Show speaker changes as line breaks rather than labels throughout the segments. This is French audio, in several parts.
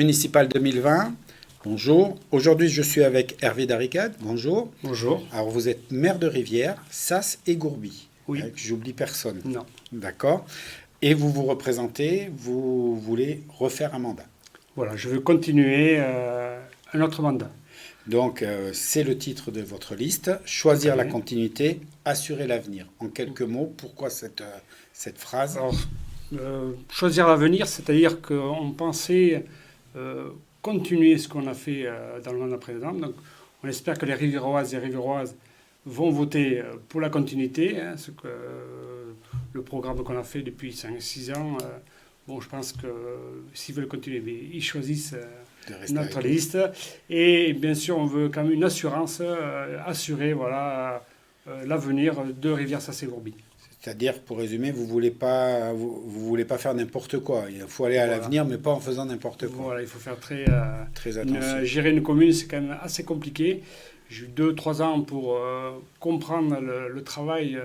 municipal 2020. Bonjour. Aujourd'hui, je suis avec Hervé Darricade. Bonjour.
Bonjour.
Alors, vous êtes maire de Rivière, Sas et Gourby.
Oui.
J'oublie personne.
Non.
D'accord. Et vous vous représentez, vous voulez refaire un mandat.
Voilà, je veux continuer un autre mandat.
Donc, c'est le titre de votre liste. Choisir la continuité, assurer l'avenir. En quelques mots, pourquoi cette phrase?
Alors, choisir l'avenir, c'est-à-dire qu'on pensait continuer ce qu'on a fait dans le mandat précédent. Donc, on espère que les Riviéroises et Riviéroises vont voter pour la continuité. Le programme qu'on a fait depuis 5-6 ans, je pense que s'ils veulent continuer, mais ils choisissent notre liste. Et bien sûr, on veut quand même une assurance, assurer l'avenir de Rivière-Sas-et-Gourby.
C'est-à-dire, pour résumer, vous voulez pas faire n'importe quoi. Il faut aller à l'avenir, mais pas en faisant n'importe quoi.
Voilà, il faut faire très
attention.
Gérer une commune, c'est quand même assez compliqué. J'ai eu 2-3 ans pour comprendre le travail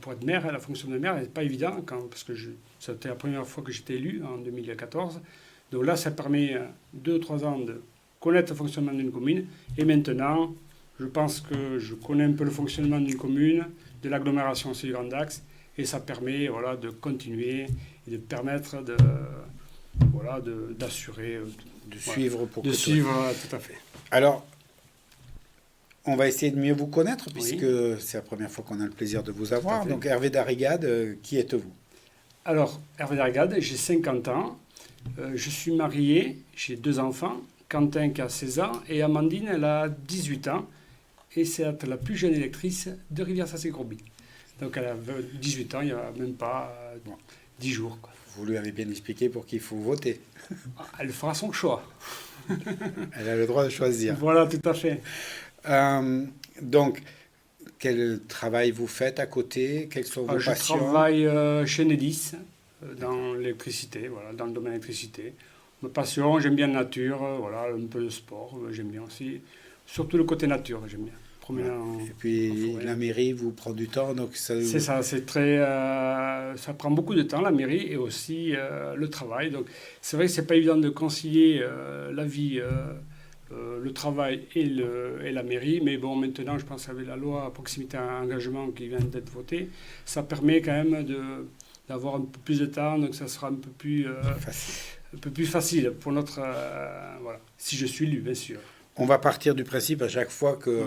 pour être maire. La fonction de maire n'est pas évident, parce que c'était la première fois que j'étais élu, en 2014. Donc là, ça permet 2-3 ans de connaître le fonctionnement d'une commune. Et maintenant, je pense que je connais un peu le fonctionnement d'une commune, de l'agglomération aussi du Grand Axe, et ça permet de continuer et de permettre d'assurer,
de suivre pour
de
que
suivre tout à fait.
Alors, on va essayer de mieux vous connaître, puisque c'est la première fois qu'on a le plaisir de vous avoir. Donc, Hervé Darricade, qui êtes-vous?
Alors, Hervé Darricade, j'ai 50 ans, je suis marié, j'ai 2 enfants, Quentin qui a 16 ans et Amandine, elle a 18 ans. Et c'est la plus jeune électrice de Rivière-Sas-et-Gourby. Donc elle a 18 ans, il n'y a même pas 10 jours. Quoi.
Vous lui avez bien expliqué pour qu'il faut voter.
Elle fera son choix.
Elle a le droit de choisir.
Voilà, tout à fait.
Donc, quel travail vous faites à côté? Quelles sont vos passions?
Je travaille chez Enedis, dans l'électricité, dans le domaine de l'électricité. Ma passion, j'aime bien la nature, un peu de sport, j'aime bien aussi. Surtout le côté nature, j'aime bien.
Et puis la mairie vous prend du temps, donc ça...
C'est ça, c'est très... ça prend beaucoup de temps, la mairie, et aussi le travail. Donc c'est vrai que c'est pas évident de concilier la vie, le travail et la mairie, mais bon, maintenant, je pense qu'avec la loi proximité à engagement qui vient d'être votée, ça permet quand même d'avoir un peu plus de temps, donc ça sera un peu plus facile pour notre... si je suis élu, bien sûr.
On va partir du principe à chaque fois que...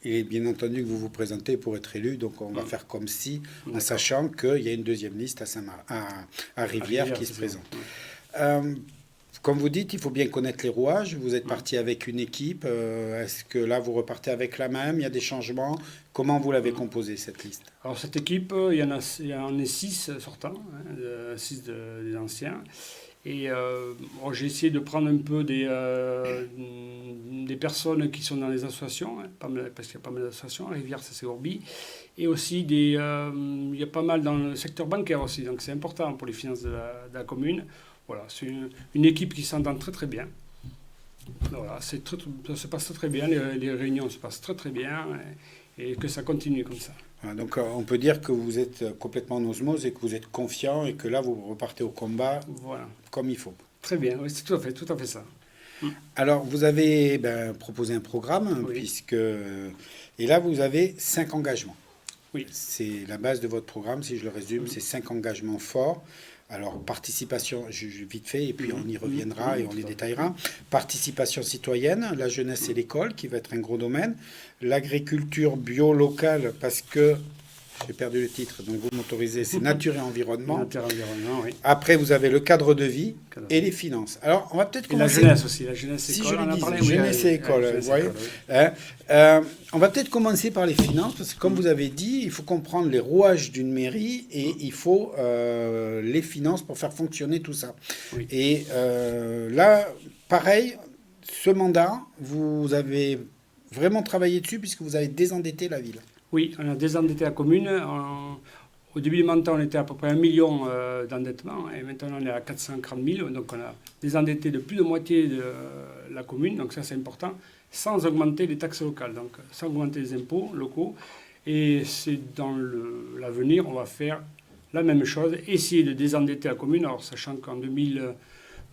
Il est bien entendu que vous vous présentez pour être élu, donc on va faire comme si, en sachant qu'il y a une deuxième liste à Rivière qui se présente. Comme vous dites, il faut bien connaître les rouages. Vous êtes parti avec une équipe. Est-ce que là, vous repartez avec la même? Il y a des changements? Comment vous l'avez composée, cette liste?
Alors, cette équipe, il y en a 6 sortants, 6 des anciens. Et j'ai essayé de prendre un peu des personnes qui sont dans les associations, parce qu'il y a pas mal d'associations, Rivière-Sas-et-Gourby, et aussi il y a pas mal dans le secteur bancaire aussi, donc c'est important pour les finances de la commune. Voilà, c'est une équipe qui s'entend très très bien. Voilà, ça se passe très bien, les réunions se passent très très bien, et que ça continue comme ça.
Donc on peut dire que vous êtes complètement en osmose et que vous êtes confiant et que là vous repartez au combat comme il faut.
Très bien, oui, c'est tout à fait ça.
Alors vous avez proposé un programme, et là vous avez 5 engagements.
Oui.
C'est la base de votre programme, si je le résume, c'est 5 engagements forts. Alors, participation, vite fait, et puis on y reviendra et on les détaillera. Participation citoyenne, la jeunesse et l'école, qui va être un gros domaine. L'agriculture bio locale, parce que, j'ai perdu le titre, donc vous m'autorisez, c'est nature et environnement.
Nature et environnement, oui.
Après, vous avez le cadre de vie et les finances. Alors, on va peut-être commencer...
Et la jeunesse aussi, la jeunesse et
école.
Si je le
dis, jeunesse et école, vous voyez. On va peut-être commencer par les finances, parce que comme vous avez dit, il faut comprendre les rouages d'une mairie et il faut les finances pour faire fonctionner tout ça.
Oui.
Et là, pareil, ce mandat, vous avez vraiment travaillé dessus puisque vous avez désendetté la ville.
Oui, on a désendetté la commune. Au début du mandat, on était à peu près 1 million d'endettement et maintenant on est à 440 000. Donc on a désendetté de plus de moitié de la commune, donc ça c'est important, sans augmenter les taxes locales, donc sans augmenter les impôts locaux. Et c'est dans l'avenir, on va faire la même chose, essayer de désendetter la commune, alors sachant qu'en 2020,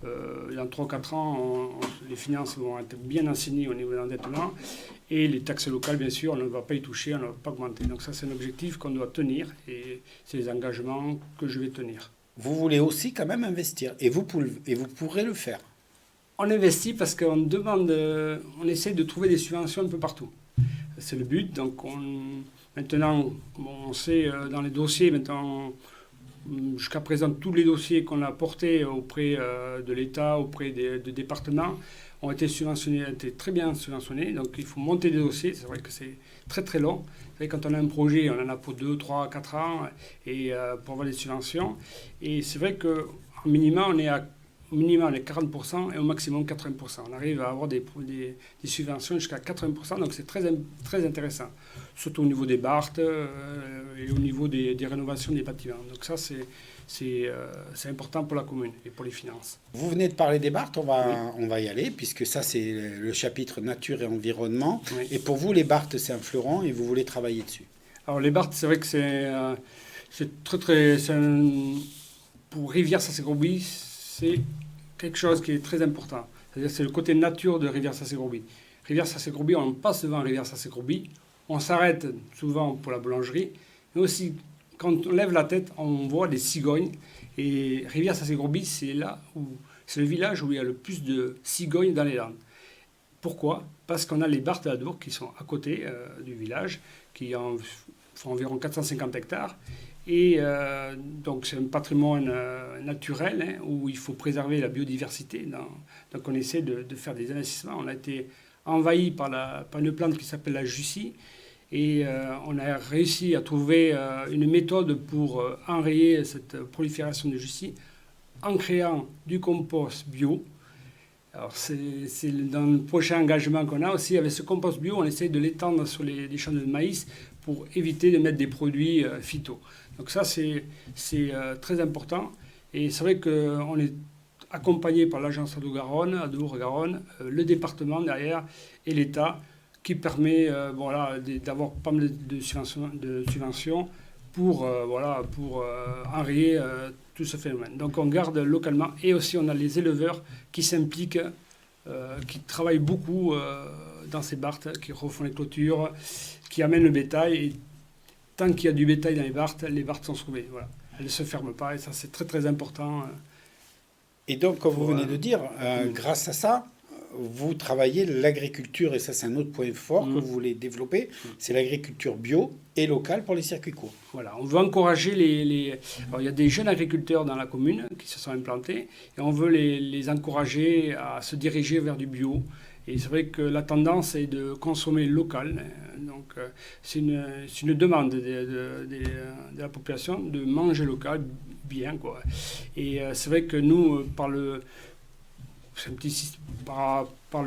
Dans 3 ou 4 ans, les finances vont être bien enseignées au niveau de l'endettement. Et les taxes locales, bien sûr, on ne va pas y toucher, on ne va pas augmenter. Donc ça, c'est un objectif qu'on doit tenir et c'est les engagements que je vais tenir.
Vous voulez aussi quand même investir et vous pourrez le faire.
On investit parce qu'on demande, on essaie de trouver des subventions un peu partout. C'est le but. Donc maintenant, on sait dans les dossiers, jusqu'à présent, tous les dossiers qu'on a portés auprès de l'État, auprès des départements, ont été subventionnés, ont été très bien subventionnés. Donc il faut monter des dossiers. C'est vrai que c'est très très long. Vous savez, quand on a un projet, on en a pour 2, 3, 4 ans et, pour avoir des subventions. Et c'est vrai qu'en minima, on est à 40% et au maximum 80%. On arrive à avoir des subventions jusqu'à 80%, donc c'est très, très intéressant. Surtout au niveau des BART et au niveau des rénovations des bâtiments. Donc ça, c'est important pour la commune et pour les finances.
Vous venez de parler des BART, on va y aller, puisque ça, c'est le chapitre nature et environnement. Oui. Et pour vous, les BART, c'est un fleuron et vous voulez travailler dessus.
Alors les BART, c'est vrai que c'est pour Rivière-Sacé-Grosby, c'est quelque chose qui est très important. C'est-à-dire c'est le côté nature de Rivière-Sacé-Grosby. Rivière-Sacé-Grosby, on passe devant Rivière-Sacé-Grosby, on s'arrête souvent pour la boulangerie, mais aussi quand on lève la tête, on voit des cigognes. Et Rivière-Sacé-Grosby, c'est le village où il y a le plus de cigognes dans les Landes. Pourquoi ? Parce qu'on a les Barthes de la Dour qui sont à côté du village, qui font environ 450 hectares. Et donc c'est un patrimoine naturel où il faut préserver la biodiversité. Donc on essaie de faire des investissements. On a été envahi par une plante qui s'appelle la Jussie. Et on a réussi à trouver une méthode pour enrayer cette prolifération de Jussie en créant du compost bio. Alors c'est dans le prochain engagement qu'on a aussi, avec ce compost bio, on essaie de l'étendre sur les champs de maïs pour éviter de mettre des produits phyto. Donc ça, c'est très important. Et c'est vrai qu'on est accompagné par l'agence Adour-Garonne, le département derrière et l'État, qui permet d'avoir pas mal de subventions pour enrayer tout ce phénomène. Donc on garde localement et aussi on a les éleveurs qui s'impliquent, qui travaillent beaucoup dans ces barthes, qui refont les clôtures, qui amènent le bétail. Et tant qu'il y a du bétail dans les barthes sont sauvées. Voilà. Elles ne se ferment pas et ça c'est très très important.
Et donc comme vous venez de dire, grâce à ça, vous travaillez l'agriculture, et ça c'est un autre point fort que vous voulez développer, c'est l'agriculture bio et locale pour les circuits courts.
Voilà, on veut encourager Alors, il y a des jeunes agriculteurs dans la commune qui se sont implantés et on veut les encourager à se diriger vers du bio. Et c'est vrai que la tendance est de consommer local. Donc c'est une demande de la population de manger local bien, quoi. Et c'est vrai que nous, par le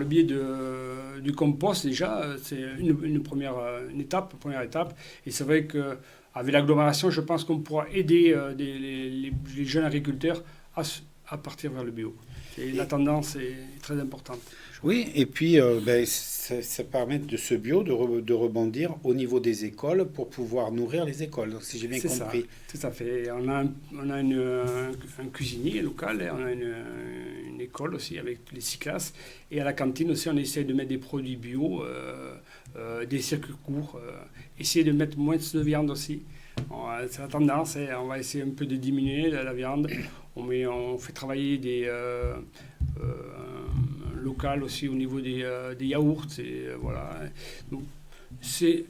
biais du compost, déjà, c'est une première étape. Et c'est vrai qu'avec l'agglomération, je pense qu'on pourra aider les jeunes agriculteurs à partir vers le bio. Et la tendance est très importante.
Oui, et puis ça permet de ce bio de rebondir au niveau des écoles pour pouvoir nourrir les écoles, donc, si j'ai bien compris.
C'est ça, tout à fait. On a un cuisinier local, on a une école aussi avec les 6 classes, et à la cantine aussi on essaie de mettre des produits bio, des circuits courts, essayer de mettre moins de viande aussi. C'est la tendance, on va essayer un peu de diminuer la viande. On fait travailler des locales aussi au niveau des yaourts. Voilà. Donc,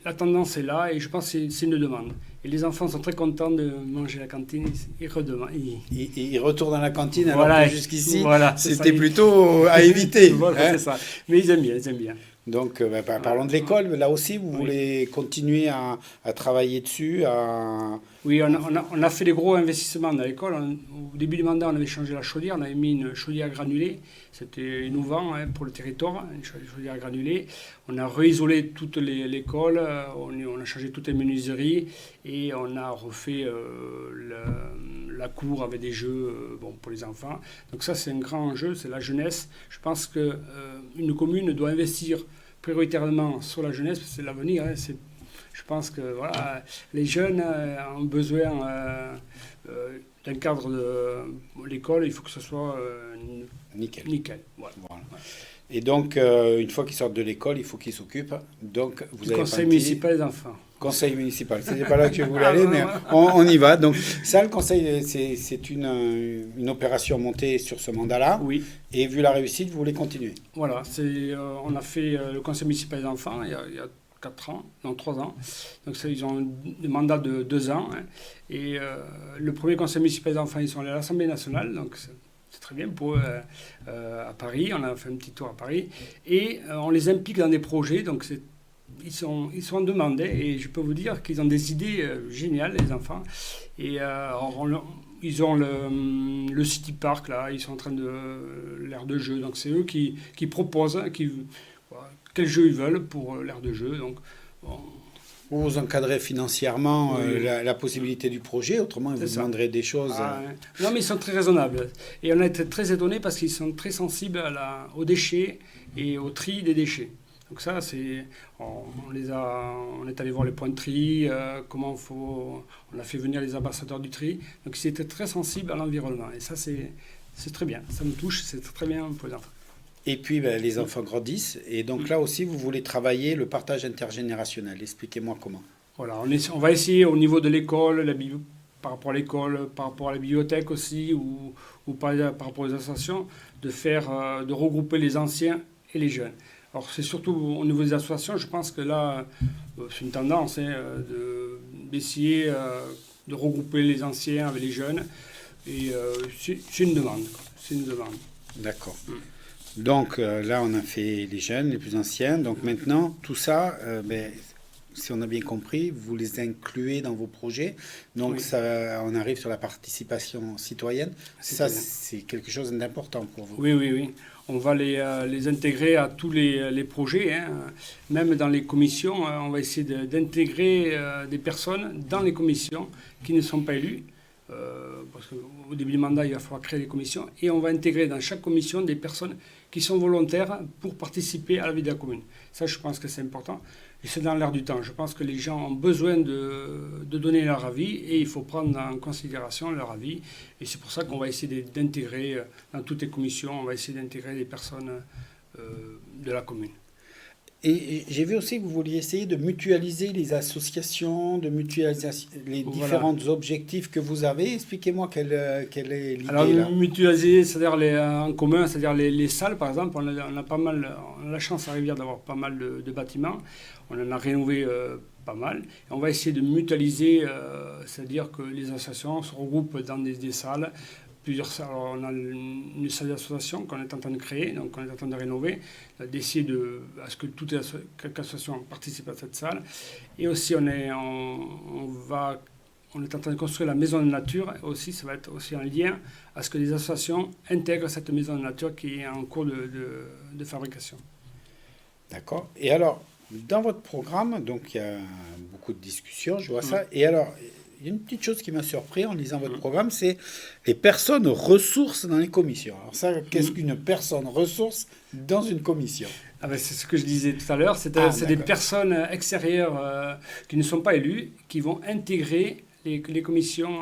la tendance est là et je pense que c'est une demande. Et les enfants sont très contents de manger à la cantine. Ils
retournent à la cantine alors
voilà,
que jusqu'ici, c'était plutôt à éviter.
Voilà, c'est ça. Mais ils aiment bien.
Donc, parlons de l'école. Là aussi, vous voulez continuer à travailler dessus
Oui, on a fait des gros investissements dans l'école. Au début du mandat, on avait changé la chaudière. On avait mis une chaudière granulée. C'était innovant pour le territoire, une chaudière granulée. On a réisolé toute l'école. On a changé toutes les menuiseries. Et on a refait la cour avec des jeux pour les enfants. Donc ça, c'est un grand enjeu, c'est la jeunesse. Je pense qu'une commune doit investir prioritairement sur la jeunesse, parce que c'est l'avenir. Je pense que voilà, les jeunes ont besoin d'un cadre de l'école, il faut que ce soit
Nickel.
nickel. Voilà.
Voilà. Et donc, une fois qu'ils sortent de l'école, il faut qu'ils s'occupent. Donc, vous
Le
avez
conseil
parti-
municipal des enfants.
Conseil municipal. C'était pas là que je voulais aller, mais on y va. Donc, ça, le conseil, c'est une opération montée sur ce mandat-là.
Oui.
Et vu la réussite, vous voulez continuer.
Voilà, on a fait le conseil municipal des enfants il y a 4 ans, non 3 ans. Donc ils ont un mandat de 2 ans. Hein. Et le premier conseil municipal des enfants, ils sont allés à l'Assemblée nationale. Donc c'est très bien pour eux à Paris. On a fait un petit tour à Paris. Et on les implique dans des projets. Donc ils sont en demande. Et je peux vous dire qu'ils ont des idées géniales, les enfants. Et ils ont le City Park, là. Ils sont en train de l'aire de jeu. Donc c'est eux qui proposent quel jeu ils veulent pour l'aire de jeu. Donc, bon.
Vous encadrez financièrement
Oui.
la possibilité du projet, autrement vous demanderez des choses.
Non, mais ils sont très raisonnables. Et on a été très étonnés parce qu'ils sont très sensibles aux déchets et au tri des déchets. Donc ça, on est allé voir les points de tri, on a fait venir les ambassadeurs du tri. Donc ils étaient très sensibles à l'environnement. Et ça, c'est très bien. Ça me touche, c'est très bien pour les enfants.
Et puis, les enfants grandissent. Et donc là aussi, vous voulez travailler le partage intergénérationnel. Expliquez-moi comment.
Voilà, on va essayer au niveau de l'école, par rapport à l'école, par rapport à la bibliothèque aussi, ou par rapport aux associations, de regrouper les anciens et les jeunes. Alors c'est surtout au niveau des associations, je pense que là, c'est une tendance d'essayer de regrouper les anciens avec les jeunes. Et c'est une demande. C'est une demande.
D'accord. Donc là, on a fait les jeunes, les plus anciens. Donc maintenant, tout ça, si on a bien compris, vous les incluez dans vos projets. Donc
Oui.
ça, on arrive sur la participation citoyenne. Ça, c'est quelque chose d'important pour vous.
Oui. On va les intégrer à tous les projets. Hein. Même dans les commissions, on va essayer d'intégrer des personnes dans les commissions qui ne sont pas élues. Parce qu'au début du mandat, il va falloir créer les commissions. Et on va intégrer dans chaque commission des personnes qui sont volontaires pour participer à la vie de la commune. Ça, je pense que c'est important. Et c'est dans l'air du temps. Je pense que les gens ont besoin de donner leur avis et il faut prendre en considération leur avis. Et c'est pour ça qu'on va essayer d'intégrer dans toutes les commissions, on va essayer d'intégrer des personnes de la commune.
Et j'ai vu aussi que vous vouliez essayer de mutualiser les associations, de mutualiser les différents objectifs que vous avez. Expliquez-moi quelle est l'idée.
Alors,
là.
mutualiser, c'est-à-dire en commun, c'est-à-dire les salles, par exemple, on a pas mal, on a la chance à Rivière d'avoir pas mal de bâtiments. On en a rénové pas mal. Et on va essayer de mutualiser, c'est-à-dire que les associations se regroupent dans des salles. Plusieurs salles. Alors, on a une salle d'association qu'on est en train de créer, donc on est en train de rénover, d'essayer à ce que quelques associations participent à cette salle. Et aussi, on est en train de construire la maison de nature. Aussi, ça va être aussi en lien à ce que les associations intègrent cette maison de nature qui est en cours de fabrication.
D'accord. Et alors, dans votre programme, donc il y a beaucoup de discussions, je vois ça. Et alors, il y a une petite chose qui m'a surpris en lisant votre programme, c'est les personnes ressources dans les commissions. Alors ça, qu'est-ce qu'une personne ressource dans une commission?
C'est ce que je disais tout à l'heure. C'est des personnes extérieures qui ne sont pas élues, qui vont intégrer les commissions.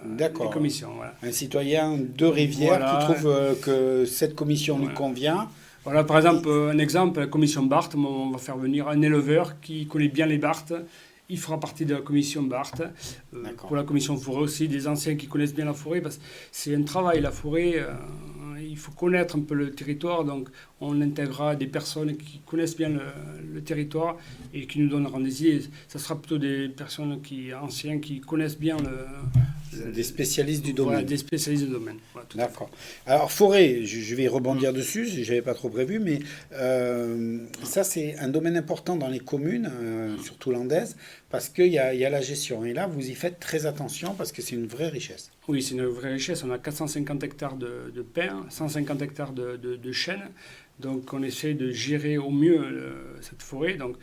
D'accord.
Les commissions, voilà.
Un citoyen de Rivière qui trouve que cette commission lui convient.
Voilà, par exemple, un exemple, la commission Barthes, on va faire venir un éleveur qui connaît bien les Barthes. Il fera partie de la commission Barthes. Pour la commission forêt aussi, des anciens qui connaissent bien la forêt, parce que c'est un travail, la forêt, il faut connaître un peu le territoire, donc on intégrera des personnes qui connaissent bien le territoire et qui nous donneront des idées. Ça sera plutôt des personnes anciens qui connaissent bien
des spécialistes du domaine.
Voilà, des spécialistes du domaine. Voilà,
d'accord. Alors, forêt, je vais rebondir dessus, je n'avais pas trop prévu, mais ça, c'est un domaine important dans les communes, surtout landaises, parce qu'il y a la gestion. Et là, vous y faites très attention parce que c'est une vraie richesse.
Oui, c'est une vraie richesse. On a 450 hectares de pins, 150 hectares de chênes. Donc, on essaie de gérer au mieux cette forêt. Donc,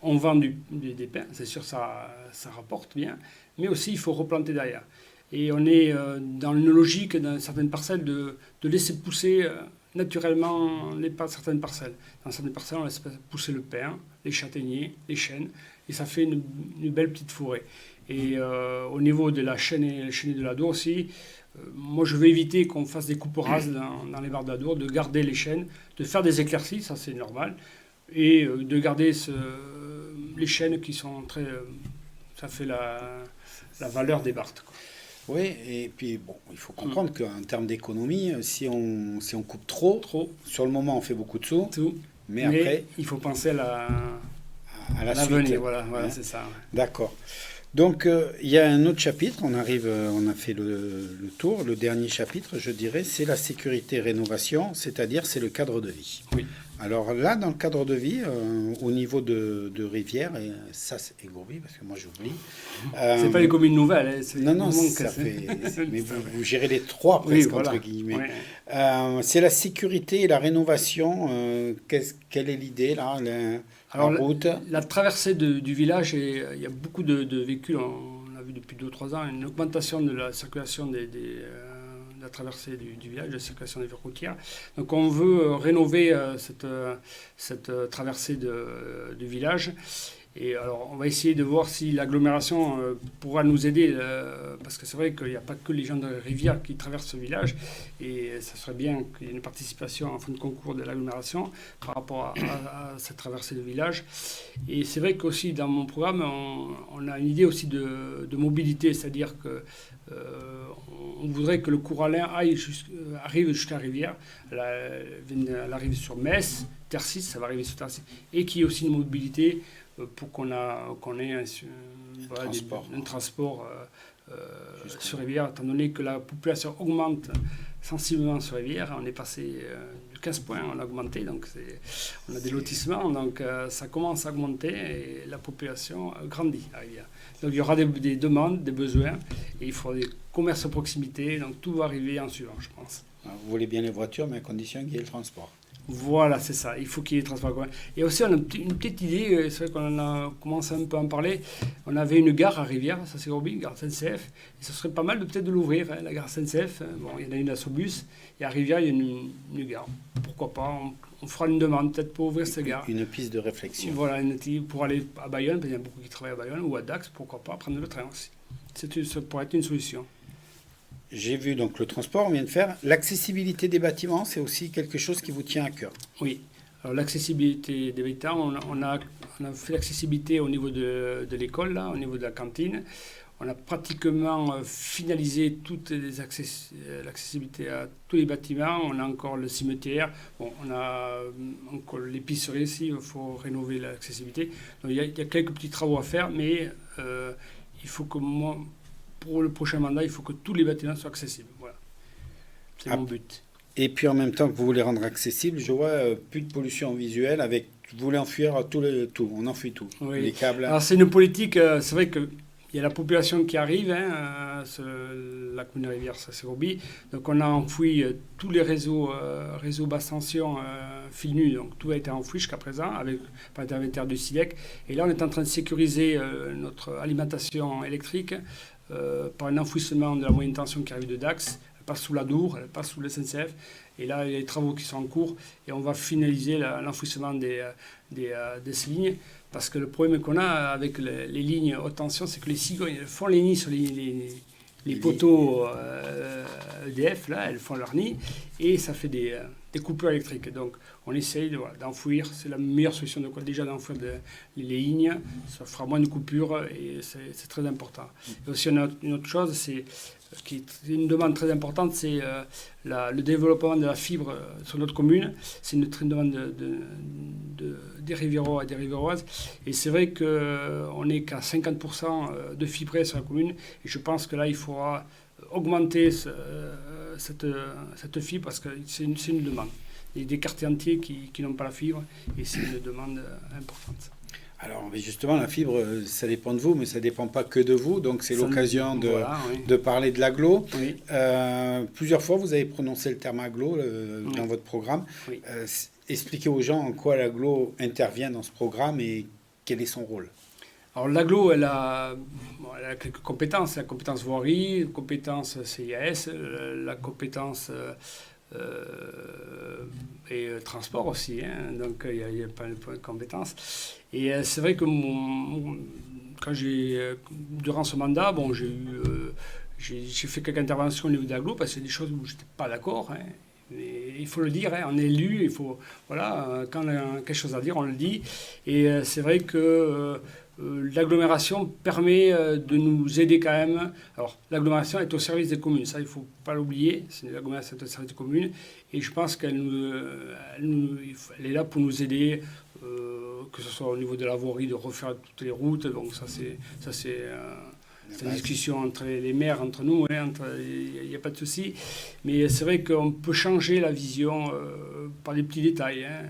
on vend des pins, c'est sûr, ça rapporte bien. Mais aussi, il faut replanter derrière. Et on est dans une logique, dans certaines parcelles, de laisser pousser naturellement certaines parcelles. Dans certaines parcelles, on laisse pousser le pin, les châtaigniers, les chênes. et ça fait une belle petite forêt. Et au niveau de la chaîne de l'Adour aussi, moi je veux éviter qu'on fasse des coupes rases dans les barres d'Adour, de garder les chênes, de faire des éclaircies, ça c'est normal, et de garder les chênes qui sont très... ça fait la valeur des barthes, quoi.
Oui, et puis bon, il faut comprendre qu'en termes d'économie, si on coupe trop, sur le moment on fait beaucoup de sous, mais après...
il faut penser à
l'avenir,
voilà, c'est ça. Ouais.
D'accord. Donc, il y a un autre chapitre, on a fait le tour. Le dernier chapitre, je dirais, c'est la sécurité-rénovation, c'est-à-dire c'est le cadre de vie.
Oui.
Alors là, dans le cadre de vie, au niveau de rivière, et ça c'est Égourby, parce que moi j'oublie.
C'est pas les communes nouvelles.
Non, ça fait... mais vous gérez les trois presque, entre guillemets. Oui. C'est la sécurité et la rénovation. Quelle est l'idée là
Alors, la traversée du village, il y a beaucoup de véhicules, on a vu depuis 2-3 ans, une augmentation de la circulation de la traversée du village, de la circulation des voies routières. Donc on veut rénover cette traversée du village. Et alors, on va essayer de voir si l'agglomération pourra nous aider, parce que c'est vrai qu'il n'y a pas que les gens de la rivière qui traversent ce village, et ça serait bien qu'il y ait une participation en fin de concours de l'agglomération par rapport à cette traversée de village. Et c'est vrai qu'aussi dans mon programme, on a une idée aussi de mobilité, c'est-à-dire que on voudrait que le couralin arrive jusqu'à la rivière, elle arrive sur Metz, Tercis, ça va arriver sur Tercis, et qu'il y ait aussi une mobilité pour qu'on ait un transport sur rivière, étant donné que la population augmente sensiblement sur rivière. On est passé de 15 points, on a augmenté, donc on a des lotissements, donc ça commence à augmenter et la population grandit à rivière. Donc il y aura des demandes, des besoins, et il faudra des commerces à proximité, donc tout va arriver en suivant, je pense.
Vous voulez bien les voitures, mais à condition qu'il y ait le transport.
Voilà, c'est ça. Il faut qu'il y ait des transports communs. Et aussi, on a une petite idée, c'est vrai qu'on a commencé un peu à en parler. On avait une gare à Rivière, ça c'est Gourby, gare SNCF. Et ce serait pas mal peut-être de l'ouvrir, la gare SNCF. Bon, il y en a une à Sobus. Et à Rivière, il y a une gare. Pourquoi pas, on fera une demande peut-être pour ouvrir cette gare.
Une piste de réflexion.
Voilà, pour aller à Bayonne, parce qu'il y a beaucoup qui travaillent à Bayonne, ou à Dax, pourquoi pas, prendre le train aussi. Ça pourrait être une solution.
J'ai vu donc le transport, on vient de faire. L'accessibilité des bâtiments, c'est aussi quelque chose qui vous tient à cœur.
Oui. Alors l'accessibilité des bâtiments, on a fait l'accessibilité au niveau de l'école, là, au niveau de la cantine. On a pratiquement finalisé toute l'accessibilité à tous les bâtiments. On a encore le cimetière. Bon, on a encore l'épicerie ici, il faut rénover l'accessibilité. Donc il y a quelques petits travaux à faire, mais il faut que pour le prochain mandat, il faut que tous les bâtiments soient accessibles. Voilà. C'est mon but.
Et puis en même temps que vous voulez rendre accessible, je vois plus de pollution visuelle avec... Vous voulez enfuir tout, on enfuit tout.
Oui.
Les câbles.
Alors c'est une politique, c'est vrai qu'il y a la population qui arrive, la commune de Rivière, ça c'est Roby. Donc on a enfoui tous les réseaux basse tension fil nu, donc tout a été enfoui jusqu'à présent par l'intermédiaire du SIDEC. Et là on est en train de sécuriser notre alimentation électrique par un enfouissement de la moyenne tension qui arrive de Dax. Elle passe sous l'Adour, elle passe sous le SNCF. Et là, il y a des travaux qui sont en cours et on va finaliser l'enfouissement de ces lignes. Parce que le problème qu'on a avec les lignes haute tension, c'est que les cigognes elles font les nids sur les poteaux EDF, là, elles font leur nid et ça fait des coupures électriques. Donc on essaye d'enfouir, c'est la meilleure solution déjà d'enfouir les lignes, ça fera moins de coupures et c'est très important. Et aussi une autre chose, c'est une demande très importante, c'est le développement de la fibre sur notre commune. C'est une demande des Rivérois et des Rivéroises. Et c'est vrai qu'on n'est qu'à 50% de fibré sur la commune. Et je pense que là, il faudra augmenter cette fibre parce que c'est une demande. Il y a des quartiers entiers qui n'ont pas la fibre et c'est une demande importante.
Alors, mais justement, la fibre, ça dépend de vous, mais ça ne dépend pas que de vous. Donc, c'est l'occasion de parler de l'agglo. Oui. Plusieurs fois, vous avez prononcé le terme agglo dans votre programme. Oui. Expliquez aux gens en quoi l'agglo intervient dans ce programme et quel est son rôle.
Alors, l'agglo, elle a quelques compétences. La compétence voirie, la compétence CIAS, la compétence et transport aussi, hein, donc il y a pas de point de compétence. Et c'est vrai que durant ce mandat, bon, j'ai fait quelques interventions au niveau d'Aglo, parce que c'est des choses où je n'étais pas d'accord, hein. Mais il faut le dire, hein, on est élu, il faut, voilà, quand on a quelque chose à dire, on le dit. Et c'est vrai que l'agglomération permet de nous aider quand même. Alors, l'agglomération est au service des communes, ça il ne faut pas l'oublier, l'agglomération est au service des communes, et je pense qu'elle est là pour nous aider, que ce soit au niveau de la voirie, de refaire toutes les routes, donc ça c'est une discussion entre les maires, entre nous, hein, il n'y a pas de souci. Mais c'est vrai qu'on peut changer la vision par des petits détails, hein.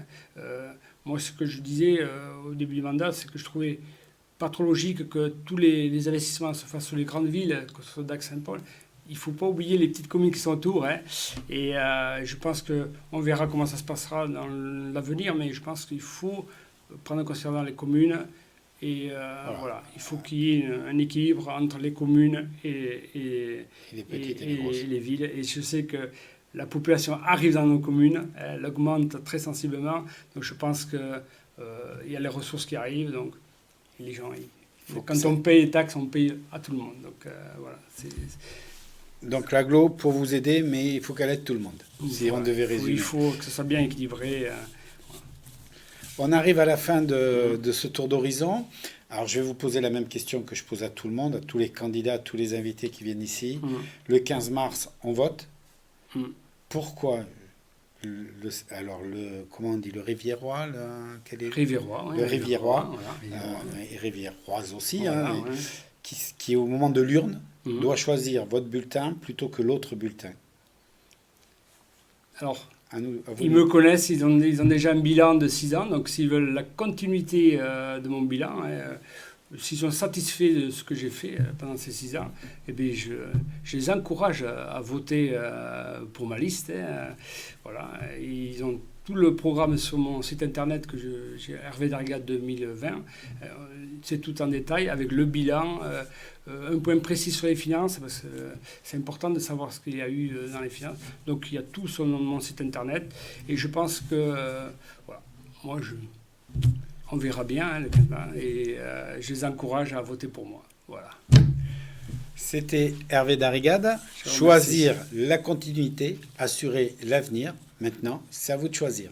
Moi, ce que je disais au début du mandat, c'est que je trouvais pas trop logique que tous les investissements se fassent sur les grandes villes, que ce soit Dax-Saint-Paul. Il ne faut pas oublier les petites communes qui sont autour, hein. Et je pense qu'on verra comment ça se passera dans l'avenir, mais je pense qu'il faut prendre en considération les communes. Et voilà, il faut qu'il y ait un équilibre entre les communes et les villes. Et je sais que la population arrive dans nos communes, elle augmente très sensiblement. Donc je pense qu'il y a les ressources qui arrivent. Donc les gens, quand on paye les taxes, on paye à tout le monde. Donc voilà.
Donc l'agglo pour vous aider, mais il faut qu'elle aide tout le monde. Si on devait résumer.
Il faut que ce soit bien équilibré.
On arrive à la fin de ce tour d'horizon. Alors, je vais vous poser la même question que je pose à tout le monde, à tous les candidats, à tous les invités qui viennent ici. Le 15 mars, on vote. Pourquoi comment on dit, le Riviérois
Riviérois,
le Riviérois, et Riviéroise aussi, voilà, hein, qui, au moment de l'urne, doit choisir votre bulletin plutôt que l'autre bulletin.
Alors, ils me connaissent, ils ont déjà un bilan de 6 ans, donc s'ils veulent la continuité de mon bilan, s'ils sont satisfaits de ce que j'ai fait pendant ces 6 ans, eh bien je les encourage à voter pour ma liste. Hein, voilà. Ils ont tout le programme sur mon site internet que j'ai Hervé Darrigade 2020. C'est tout en détail avec le bilan, un point précis sur les finances, parce que c'est important de savoir ce qu'il y a eu dans les finances. Donc il y a tout sur mon site internet. Et je pense que, voilà, moi, on verra bien, hein, et je les encourage à voter pour moi. Voilà.
C'était Hervé Darrigade. Choisir la continuité, assurer l'avenir. Maintenant, c'est à vous de choisir.